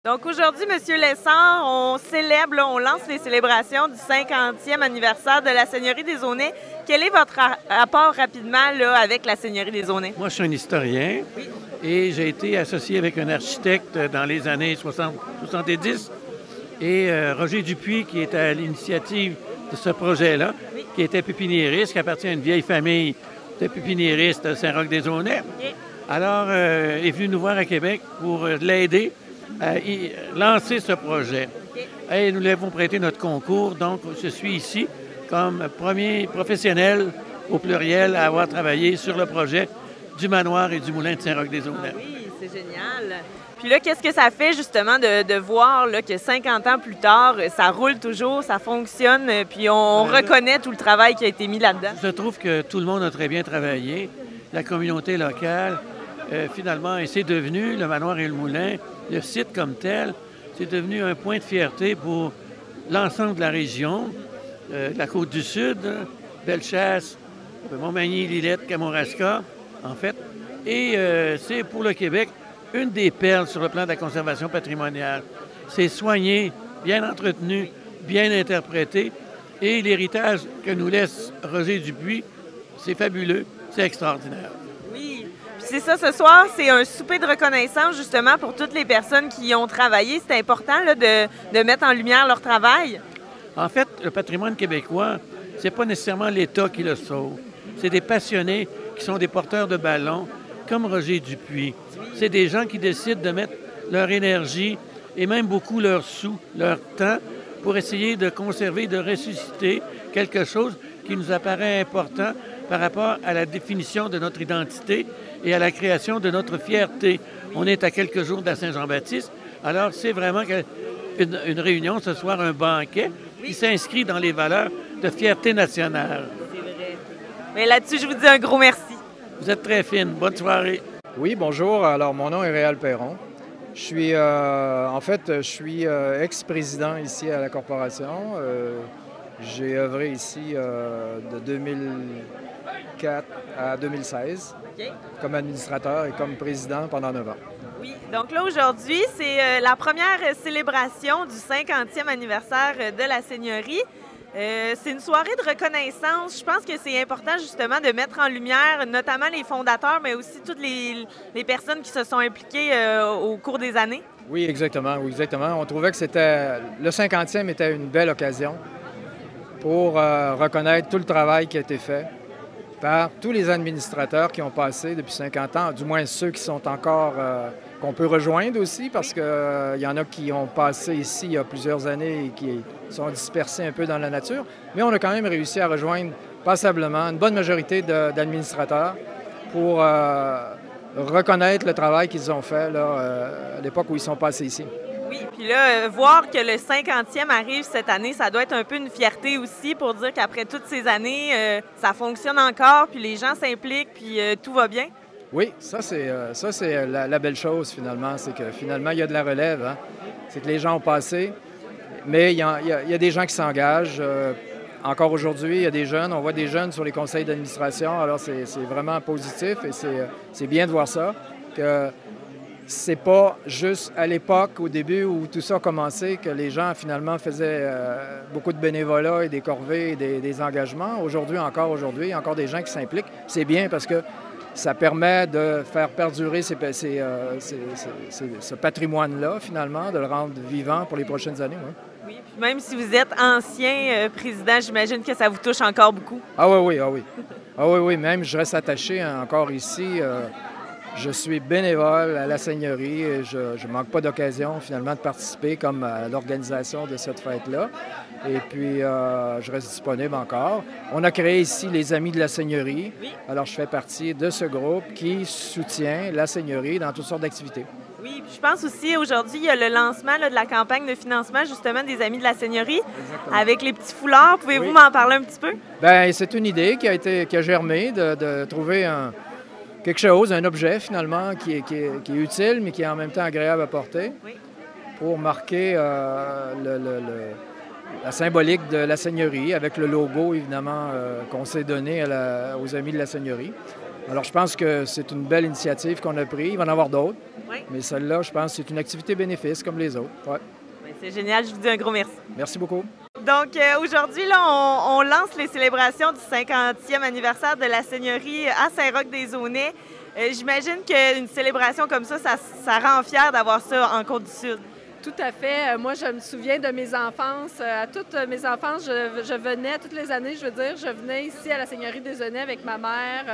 Donc aujourd'hui, Monsieur Lessard, on célèbre, on lance les célébrations du 50e anniversaire de la Seigneurie des Aunais. Quel est votre rapport rapidement là, avec la Seigneurie des Aunais? Moi, je suis un historien et j'ai été associé avec un architecte dans les années 70 et Roger Dupuis, qui est à l'initiative de ce projet-là, qui était pépiniériste, qui appartient à une vieille famille de pépiniéristes de Saint-Roch-des-Aunais. Alors, il est venu nous voir à Québec pour l'aider à lancer ce projet. Et nous lui avons prêté notre concours, donc je suis ici comme premier professionnel, au pluriel, à avoir travaillé sur le projet du manoir et du moulin de Saint-Roch-des-Aunais. Ah oui, c'est génial. Puis là, qu'est-ce que ça fait justement de voir là, que 50 ans plus tard, ça roule toujours, ça fonctionne, puis on reconnaît tout le travail qui a été mis là-dedans? Je trouve que tout le monde a très bien travaillé. La communauté locale, finalement, et c'est devenu, le manoir et le moulin, le site comme tel, c'est devenu un point de fierté pour l'ensemble de la région, la Côte-du-Sud, Bellechasse, Montmagny, Lillette, Kamouraska, en fait. Et c'est pour le Québec une des perles sur le plan de la conservation patrimoniale. C'est soigné, bien entretenu, bien interprété. Et l'héritage que nous laisse Roger Dupuis, c'est fabuleux, c'est extraordinaire. Oui, puis c'est ça, ce soir, c'est un souper de reconnaissance justement pour toutes les personnes qui y ont travaillé. C'est important là, de mettre en lumière leur travail. En fait, le patrimoine québécois, c'est pas nécessairement l'État qui le sauve. C'est des passionnés qui sont des porteurs de ballons, comme Roger Dupuis. C'est des gens qui décident de mettre leur énergie et même beaucoup leurs sous, leur temps, pour essayer de conserver, de ressusciter quelque chose qui nous apparaît important par rapport à la définition de notre identité et à la création de notre fierté. On est à quelques jours de la Saint-Jean-Baptiste, alors c'est vraiment une réunion ce soir, un banquet qui s'inscrit dans les valeurs de fierté nationale. C'est vrai. Mais là-dessus, je vous dis un gros merci. Vous êtes très fine. Bonne soirée. Oui, bonjour. Alors, mon nom est Réal Perron. Je suis, je suis ex-président ici à la Corporation. J'ai œuvré ici de 2004 à 2016 comme administrateur et comme président pendant 9 ans. Oui, donc là, aujourd'hui, c'est la première célébration du 50e anniversaire de la Seigneurie. C'est une soirée de reconnaissance. Je pense que c'est important justement de mettre en lumière notamment les fondateurs, mais aussi toutes les personnes qui se sont impliquées au cours des années. Oui, exactement. Oui, exactement. On trouvait que le 50e était une belle occasion pour reconnaître tout le travail qui a été fait par tous les administrateurs qui ont passé depuis 50 ans, du moins ceux qui sont encore, qu'on peut rejoindre aussi, parce qu'il y en a qui ont passé ici il y a plusieurs années et qui sont dispersés un peu dans la nature. Mais on a quand même réussi à rejoindre passablement une bonne majorité d'administrateurs pour reconnaître le travail qu'ils ont fait là, à l'époque où ils sont passés ici. Oui, puis là, voir que le 50e arrive cette année, ça doit être un peu une fierté aussi pour dire qu'après toutes ces années, ça fonctionne encore, puis les gens s'impliquent, puis tout va bien. Oui, ça c'est la belle chose finalement, c'est que finalement il y a de la relève, hein? C'est que les gens ont passé, mais il y a des gens qui s'engagent. Encore aujourd'hui, il y a des jeunes, on voit des jeunes sur les conseils d'administration, alors c'est vraiment positif et c'est bien de voir ça, que c'est pas juste à l'époque, au début où tout ça a commencé, que les gens finalement faisaient beaucoup de bénévolat et des corvées et des engagements. Aujourd'hui, il y a encore des gens qui s'impliquent. C'est bien parce que ça permet de faire perdurer ce patrimoine-là, finalement, de le rendre vivant pour les prochaines années. Ouais. Oui, puis même si vous êtes ancien président, j'imagine que ça vous touche encore beaucoup. Ah oui, ah oui. Ah oui, même je reste attaché encore ici. Je suis bénévole à la Seigneurie et je ne manque pas d'occasion, finalement, de participer comme à l'organisation de cette fête-là. Et puis, je reste disponible encore. On a créé ici les Amis de la Seigneurie. Oui. Alors, je fais partie de ce groupe qui soutient la Seigneurie dans toutes sortes d'activités. Oui, puis je pense aussi, aujourd'hui, il y a le lancement là, de la campagne de financement, justement, des Amis de la Seigneurie. Exactement. Avec les petits foulards. Pouvez-vous m'en parler un petit peu? Bien, c'est une idée qui a germé de trouver quelque chose, un objet finalement qui est utile, mais qui est en même temps agréable à porter, pour marquer la symbolique de la Seigneurie, avec le logo évidemment qu'on s'est donné aux Amis de la Seigneurie. Alors, je pense que c'est une belle initiative qu'on a prise. Il va en avoir d'autres, Oui. mais celle-là, je pense que c'est une activité bénéfice comme les autres. Ouais. Ben, c'est génial, je vous dis un gros merci. Merci beaucoup. Donc aujourd'hui, là, on lance les célébrations du 50e anniversaire de la Seigneurie à Saint-Roch-des-Aunais. J'imagine qu'une célébration comme ça rend fier d'avoir ça en Côte-du-Sud. Tout à fait. Moi, je me souviens de mes enfances. À toutes mes enfances, je venais, toutes les années, je veux dire, je venais ici à la Seigneurie des Aunais avec ma mère.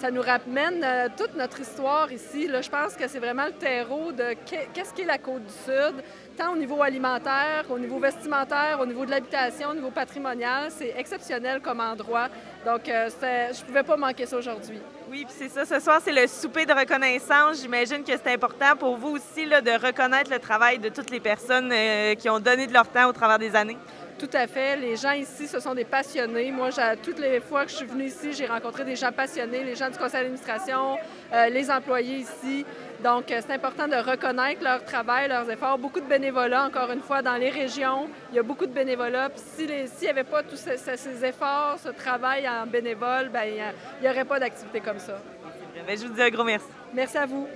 Ça nous ramène toute notre histoire ici. Là, je pense que c'est vraiment le terreau de qu'est-ce qu'est la Côte-du-Sud, tant au niveau alimentaire, au niveau vestimentaire, au niveau de l'habitation, au niveau patrimonial. C'est exceptionnel comme endroit. Donc, je ne pouvais pas manquer ça aujourd'hui. Oui, puis c'est ça. Ce soir, c'est le souper de reconnaissance. J'imagine que c'est important pour vous aussi là, de reconnaître le travail de toutes les personnes qui ont donné de leur temps au travers des années. Tout à fait. Les gens ici, ce sont des passionnés. Moi, toutes les fois que je suis venue ici, j'ai rencontré des gens passionnés, les gens du conseil d'administration, les employés ici. Donc, c'est important de reconnaître leur travail, leurs efforts. Beaucoup de bénévolat, encore une fois, dans les régions. Il y a beaucoup de bénévolat. Puis s'il n'y avait pas tous ces efforts, ce travail en bénévole, bien, il n'y aurait pas d'activité comme ça. Bien, je vous dis un gros merci. Merci à vous.